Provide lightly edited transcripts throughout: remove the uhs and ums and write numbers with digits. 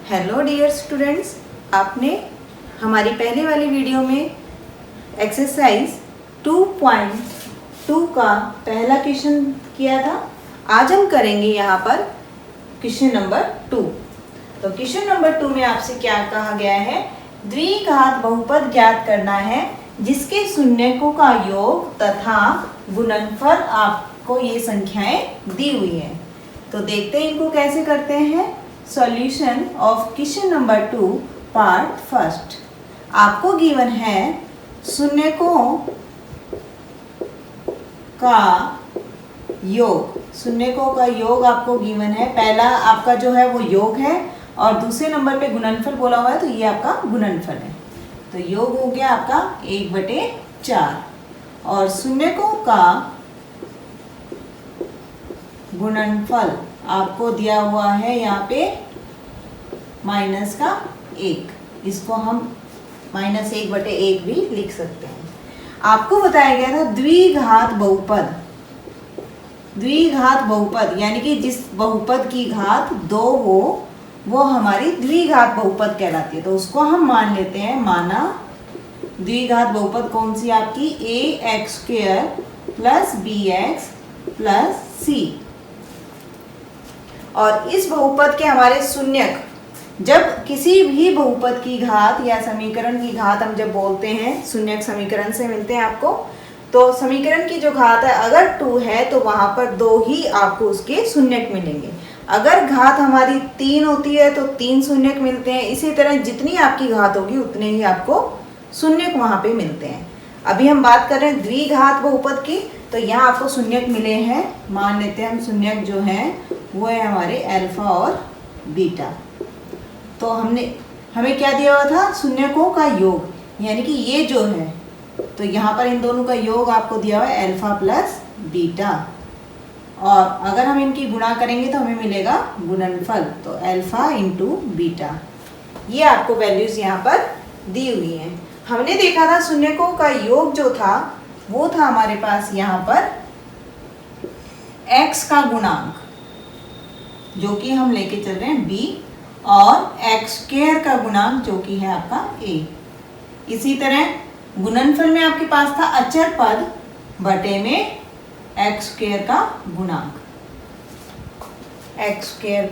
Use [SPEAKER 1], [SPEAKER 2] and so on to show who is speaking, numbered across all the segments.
[SPEAKER 1] Hello dear students, आपने हमारी पहले वाली वीडियो में एक्सरसाइज 2.2 का पहला क्वेश्चन किया था। आज हम करेंगे यहाँ पर क्वेश्चन नंबर 2। तो क्वेश्चन नंबर 2 में आपसे क्या कहा गया है, द्विघात बहुपद ज्ञात करना है जिसके शून्यकों का योग तथा गुणनफल आपको ये संख्याएं दी हुई हैं। तो देखते हैं इनको कैसे करते हैं। Solution of question number 2 part first. आपको गिवन है शून्यकों का योग। शून्यकों का योग आपको गिवन है। पहला आपका जो है वो योग है और दूसरे नंबर पे गुणनफल बोला हुआ है, तो ये आपका गुणनफल है। तो योग हो गया आपका 1/4 और शून्यकों का गुणनफल आपको दिया हुआ है यहाँ पे -1। इसको हम -1/1 भी लिख सकते हैं। आपको बताया गया था द्विघात बहुपद। द्विघात बहुपद यानी कि जिस बहुपद की घात 2 हो वो हमारी द्विघात बहुपद कहलाती है। तो उसको हम मान लेते हैं, माना द्विघात बहुपद कौन सी आपकी ax² + bx + c। और इस बहुपद के हमारे शून्यक, जब किसी भी बहुपद की घात या समीकरण की घात हम जब बोलते हैं, शून्यक समीकरण से मिलते हैं आपको, तो समीकरण की जो घात है अगर 2 है तो वहां पर 2 ही आपको उसके शून्यक मिलेंगे। अगर घात हमारी 3 होती है तो 3 शून्यक मिलते हैं। इसी तरह जितनी आपकी घात होगी उतने ही आपको शून्यक वहां पे मिलते हैं। अभी हम बात कर रहे हैं द्विघात बहुपद की, तो यहाँ आपको शून्यक मिले हैं। मान लेते हैं हम शून्यक जो हैं वो है हमारे अल्फा और बीटा। तो हमें क्या दिया हुआ था, शून्यकों का योग, यानी कि ये जो है, तो यहाँ पर इन दोनों का योग आपको दिया हुआ है अल्फा + बीटा। और अगर हम इनकी गुणा करेंगे तो हमें मिलेगा गुणनफल, तो अल्फा × बीटा। ये आपको वैल्यूज यहाँ पर दी हुई हैं। हमने देखा था शून्यकों का योग जो था वो था हमारे पास यहाँ पर x का गुणांक, जो कि हम लेके चल रहे हैं b, और x² का गुणांक जो कि है आपका a। इसी तरह गुणनफल में आपके पास था अचर पद बटे में x² का गुणांक। x²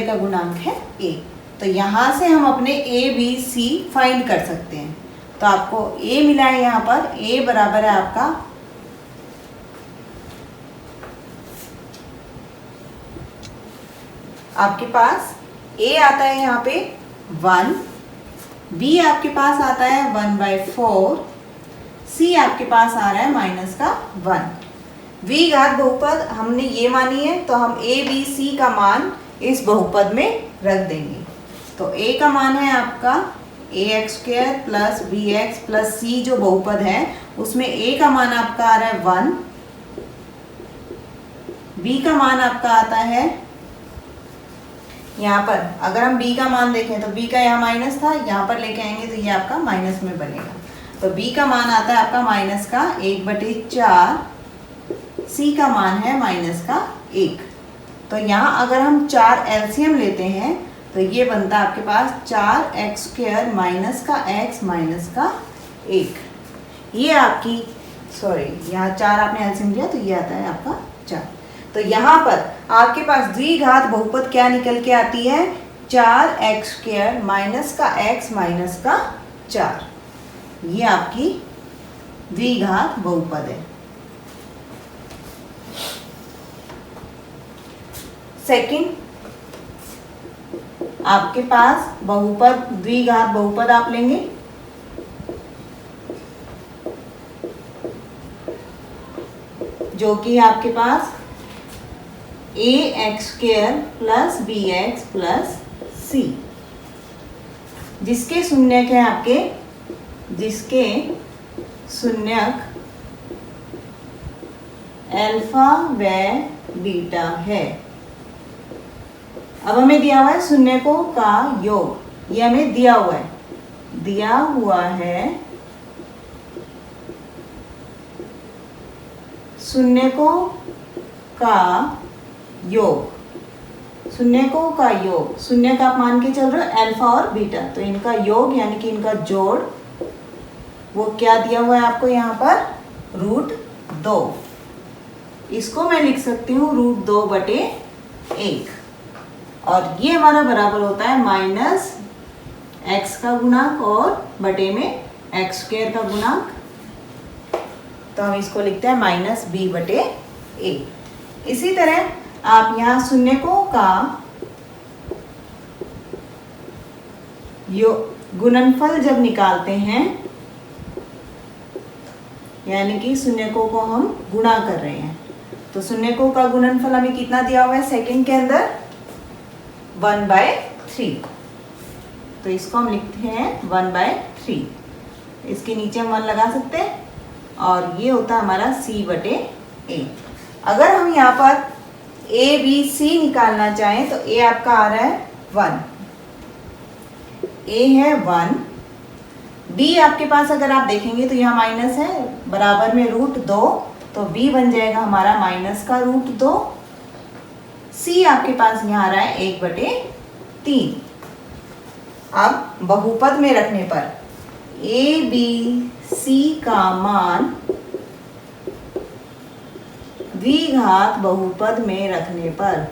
[SPEAKER 1] का गुणांक है a। तो यहाँ से हम अपने a b c फाइंड कर सकते हैं। तो आपको a मिला है, यहाँ पर a बराबर है आपका आपके पास a आता है यहाँ पे 1, b आपके पास आता है 1/4, c आपके पास आ रहा है -1। द्विघात बहुपद हमने ये मानी है, तो हम a b c का मान इस बहुपद में रख देंगे। तो a का मान है आपका ax² + bx + c जो बहुपद है उसमें a का मान आपका आ रहा है 1, b का मान आपका आता है, यहाँ पर अगर हम b का मान देखें तो b का यहाँ माइनस था, यहाँ पर लेके आएंगे तो ये आपका माइनस में बनेगा। तो b का मान आता है आपका -1/4, c का मान है -1। तो यहाँ अगर हम 4 एलसीएम लेते हैं तो ये बनता है आपके पास 4x² - -1। ये आपकी यहाँ 4 आपने एलसीएम लिया तो ये आता है आपका 4। तो यहाँ पर आपके पास द्विघात बहुपद क्या निकल के आती है, 4x² - -4। ये आपकी द्विघात बहुपद है। सेकंड, आपके पास बहुपद द्विघात बहुपद आप लेंगे, जो कि आपके पास ax² + bx + c, जिसके शून्यक है आपके, जिसके शून्यक अल्फा व बीटा है। अब हमें दिया हुआ है शून्यकों का योग, ये हमें दिया हुआ है शून्यकों का योग, शून्यकों का योग, शून्यक आप मान के चल रहे हो अल्फा और बीटा, तो इनका योग यानी कि इनका जोड़ वो क्या दिया हुआ है आपको यहाँ पर, √2। इसको मैं लिख सकती हूँ √2/1 और ये हमारा बराबर होता है -x का गुणांक और बटे में x² का गुणांक, तो हम इसको लिखते हैं -b/a। इसी तरह आप यहाँ शून्यकों का गुणनफल जब निकालते हैं, यानी कि शून्यकों को हम गुणा कर रहे हैं, तो शून्यकों का गुणनफल हमें कितना दिया हुआ है सेकंड के अंदर, 1/3। तो इसको हम लिखते हैं 1/3, इसके नीचे हम 1 लगा सकते हैं और ये होता है हमारा c/a। अगर हम यहाँ पर a b c निकालना चाहें तो a आपका आ रहा है 1, a है 1, b आपके पास अगर आप देखेंगे तो यहाँ माइनस है, बराबर में √2, तो b बन जाएगा हमारा -√2। c आपके पास यहाँ आ रहा है 1/3। अब बहुपद में रखने पर a b c का मान द्विघात बहुपद में रखने पर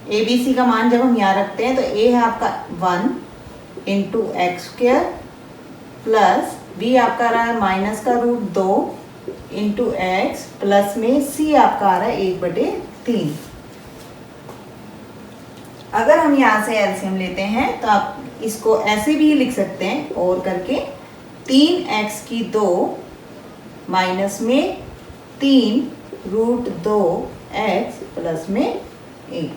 [SPEAKER 1] a b c का मान जब हम यहाँ रखते हैं तो a है आपका 1 × x² प्लस b आपका आ रहा है -√2 × x प्लस में c आपका आ रहा है 1/3। अगर हम यहाँ से एलसीएम लेते हैं तो आप इसको ऐसे भी लिख सकते हैं और करके 3x² माइनस में 3√2x प्लस में 1।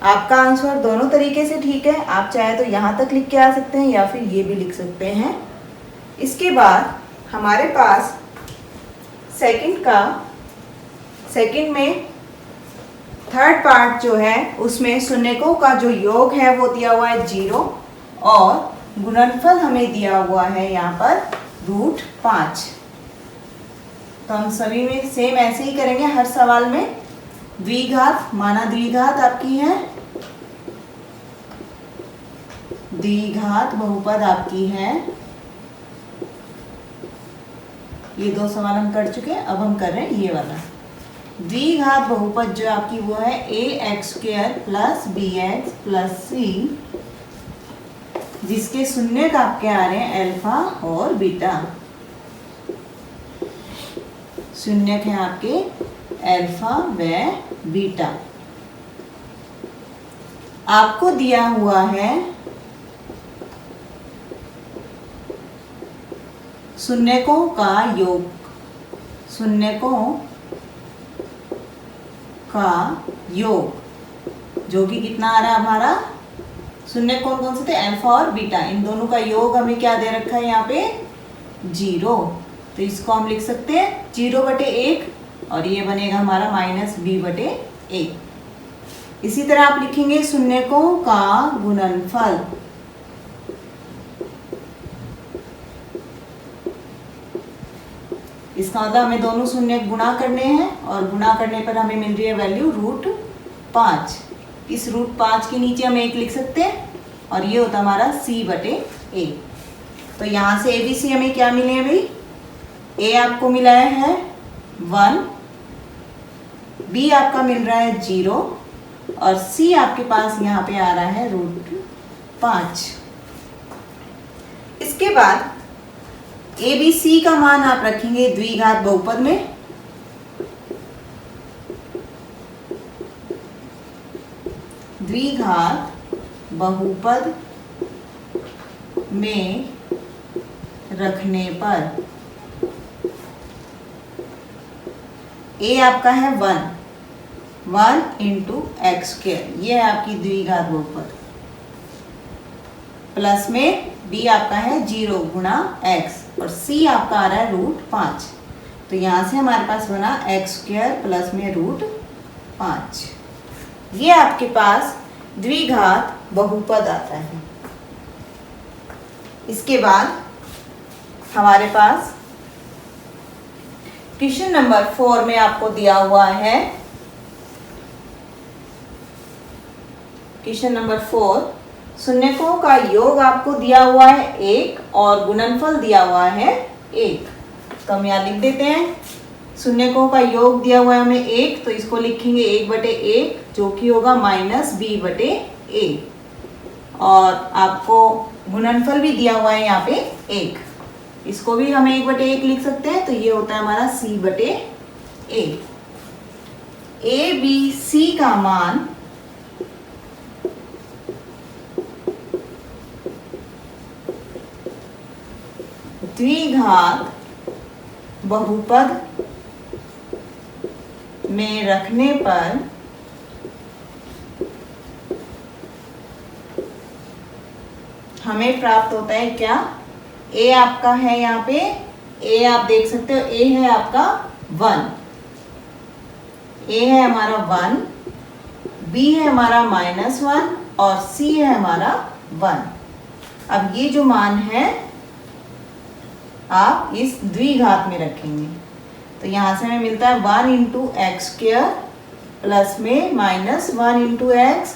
[SPEAKER 1] आपका आंसर दोनों तरीके से ठीक है, आप चाहे तो यहाँ तक लिख के आ सकते हैं या फिर ये भी लिख सकते हैं। इसके बाद हमारे पास सेकंड में थर्ड पार्ट जो है उसमें शून्यकों का जो योग है वो दिया हुआ है 0 और गुणनफल हमें दिया हुआ है यहाँ पर √5। तो हम सभी में सेम ऐसे ही करेंगे हर सवाल में। द्विघात माना द्विघात आपकी है, द्विघात बहुपद आपकी है, ये 2 सवाल हम कर चुके हैं, अब हम कर रहे हैं ये वाला। द्विघात बहुपद जो आपकी वो है ax² plus bx plus c, जिसके शून्यक आपके आ रहे हैं अल्फा और बीटा। शून्यक है आपके अल्फा व बीटा। आपको दिया हुआ है शून्यकों का योग, शून्यकों का योग जो कि कितना आ रहा है हमारा, शून्य कौन कौन से थे अल्फा और बीटा, इन दोनों का योग हमें क्या दे रखा है यहाँ पे 0। तो इसको हम लिख सकते हैं 0/1 और ये बनेगा हमारा -b/a। इसी तरह आप लिखेंगे शून्यकों का गुणनफल, इसका मतलब हमें दोनों शून्य गुणा करने हैं और गुणा करने पर हमें मिल रही है वैल्यू √5। इस √5 के नीचे हम 1 लिख सकते हैं और ये होता हमारा c/a। तो यहाँ से ABC हमें क्या मिले हैं भाई, A आपको मिला है 1, B आपका मिल रहा है 0 और C आपके पास यहाँ पे आ रहा है √5। इसके बाद ABC का मान आप रखेंगे द्विघात बहुपद में, द्विघात बहुपद में रखने पर A आपका है 1 × x², ये है आपकी द्विघात बहुपद, प्लस में B आपका है 0 × x और C आपका आ रहा है √5। तो यहाँ से हमारे पास बना x² प्लस में √5। ये आपके पास द्विघात बहुपद आता है। इसके बाद हमारे पास क्वेश्चन नंबर 4 में आपको दिया हुआ है, क्वेश्चन नंबर 4, शून्यकों का योग आपको दिया हुआ है 1 और गुणनफल दिया हुआ है 1। तो हम यहाँ लिख देते हैं, शून्यकों का योग दिया हुआ है हमें 1, तो इसको लिखेंगे 1/1 जो कि होगा -b/a। और आपको गुणनफल भी दिया हुआ है यहाँ पे 1, इसको भी हम 1/1 लिख सकते हैं, तो ये होता है हमारा c/a। a b c का मान द्विघात बहुपद में रखने पर हमें प्राप्त होता है क्या? a आपका है यहाँ पे, a आप देख सकते हो, a है आपका 1, a है हमारा 1, b है हमारा -1 और c है हमारा 1। अब ये जो मान है आप इस द्विघात में रखेंगे, तो यहाँ से हमें मिलता है 1 × x² प्लस में -1 × x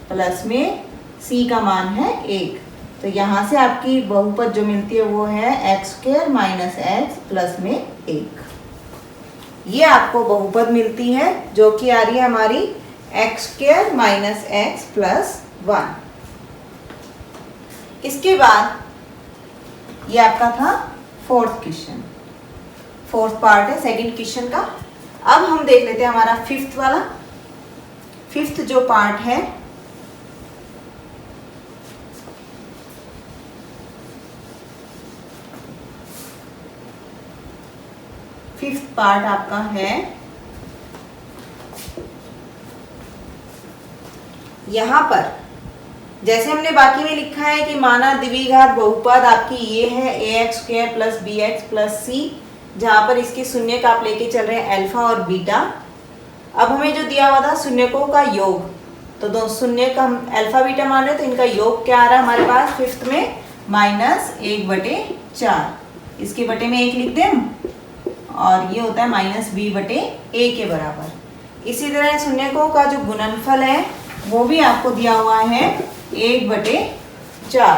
[SPEAKER 1] प्लस में c का मान है 1। तो यहाँ से आपकी बहुपद जो मिलती है वो है x² - x प्लस में 1। ये आपको बहुपद मिलती है जो कि आ रही है हमारी x² - x प्लस 1। इसके बाद ये आपका था 4th क्वेश्चन, 4th पार्ट है 2nd क्वेश्चन का। अब हम देख लेते हैं हमारा 5th वाला। 5th जो पार्ट है, फिफ्थ पार्ट आपका है, यहां पर जैसे हमने बाकी में लिखा है कि माना द्विघात बहुपद आपकी ये है ax² + bx + c, जहां पर इसके शून्य का आप लेके चल रहे हैं अल्फा और बीटा। अब हमें जो दिया हुआ था शून्यकों का योग, तो दो शून्य का हम अल्फा बीटा मान रहे हैं, तो इनका योग क्या आ रहा है हमारे पास 5th में -1/4। इसके बटे में 1 लिख दें हम, और ये होता है -b/a के बराबर। इसी तरह शून्यकों का जो गुणनफल है वो भी आपको दिया हुआ है 1/4।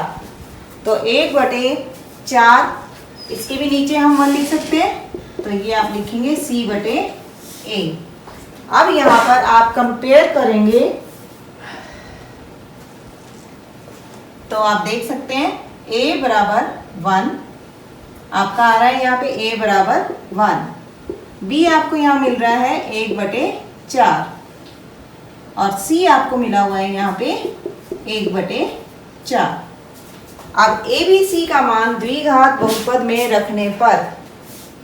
[SPEAKER 1] तो 1/4, इसके भी नीचे हम 1 लिख सकते हैं, तो ये आप लिखेंगे c/a। अब यहाँ पर आप कंपेयर करेंगे तो आप देख सकते हैं a बराबर 1 आपका आ रहा है यहाँ पे, a बराबर 1, b आपको यहाँ मिल रहा है 1/4 और c आपको मिला हुआ है यहाँ पे 1/4। अब a b c का मान द्विघात बहुपद में रखने पर,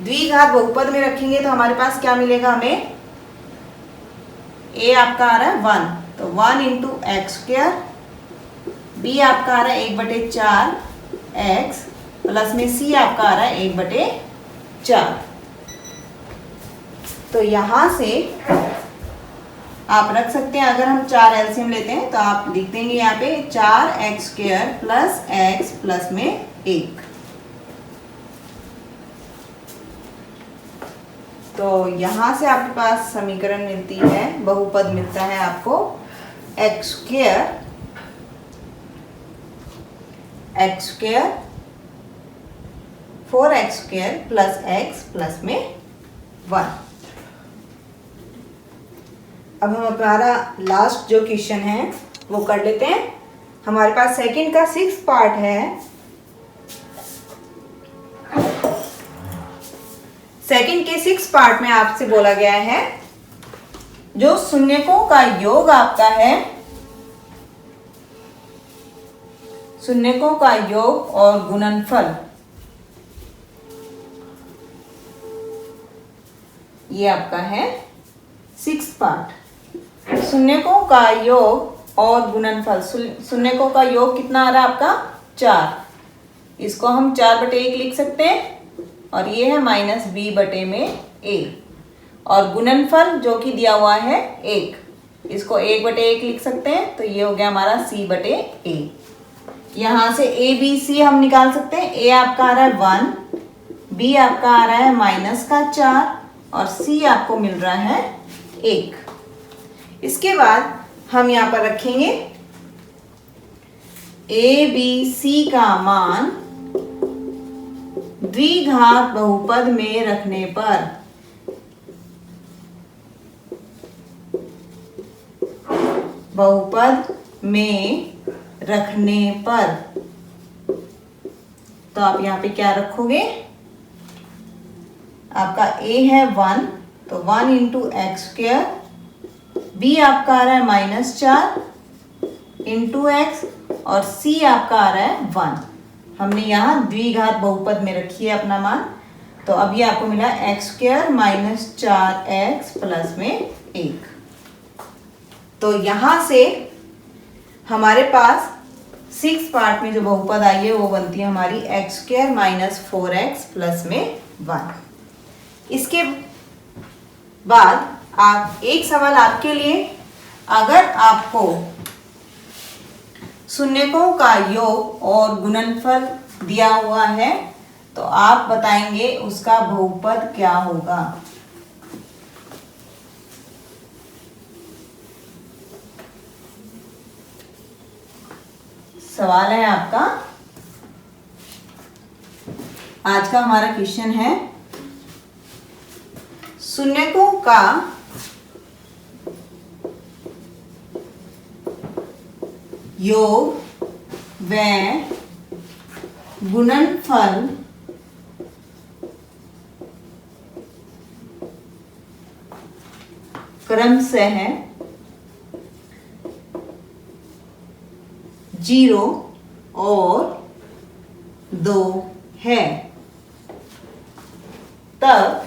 [SPEAKER 1] द्विघात बहुपद में रखेंगे तो हमारे पास क्या मिलेगा हमें, a आपका आ रहा है 1, तो 1 × x², b आपका आ रहा है 1/4 x प्लस में c आपका आ रहा है 1/4। तो यहां से आप रख सकते हैं, अगर हम 4 एलसीएम लेते हैं तो आप लिख देंगे यहाँ पे 4x² + x प्लस में 1। तो यहां से आपके पास समीकरण मिलती है, बहुपद मिलता है आपको x² 4x² + x प्लस में 1। अब हम हमारा लास्ट जो क्वेश्चन है वो कर लेते हैं। हमारे पास 2nd का 6th पार्ट है। 2nd के 6th पार्ट में आपसे बोला गया है जो शून्यकों का योग आपका है, शून्यकों का योग और गुणनफल, ये आपका है 6th पार्ट। शून्यकों का योग और गुणनफल, शून्यकों का योग कितना आ रहा है आपका 4, इसको हम 4/1 लिख सकते हैं और ये है -b/a। और गुणनफल जो कि दिया हुआ है 1, इसको 1/1 लिख सकते हैं, तो ये हो गया हमारा c/a। यहां से ए बी सी हम निकाल सकते हैं। ए आपका आ रहा है 1, बी आपका आ रहा है -4 और सी आपको मिल रहा है 1। इसके बाद हम यहां पर रखेंगे ए बी सी का मान द्विघात बहुपद में रखने पर तो आप यहां पे क्या रखोगे, आपका a है 1 तो 1 इंटू x², b आपका आ रहा है -4 इंटू एक्स और c आपका आ रहा है 1। हमने यहाँ द्विघात बहुपद में रखी है अपना मान, तो अब ये आपको मिला x² - 4x प्लस में 1। तो यहां से हमारे पास 6 पार्ट में जो बहुपद आई है वो बनती है हमारी x² - 4x प्लस में 1। इसके बाद आप एक सवाल आपके लिए, अगर आपको शून्यकों का योग और गुणनफल दिया हुआ है तो आप बताएंगे उसका बहुपद क्या होगा। सवाल है आपका, आज का हमारा क्वेश्चन है शून्यकों का योग व गुणनफल क्रमशः 0 और 2 है, तब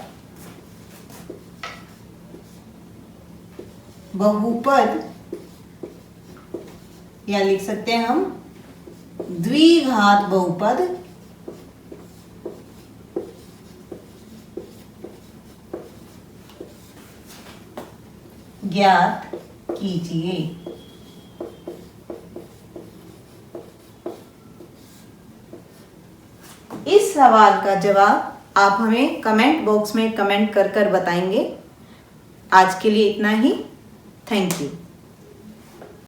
[SPEAKER 1] बहुपद या लिख सकते हैं हम द्विघात बहुपद ज्ञात कीजिए। इस सवाल का जवाब आप हमें कमेंट बॉक्स में कमेंट कर बताएंगे। आज के लिए इतना ही। Thank you.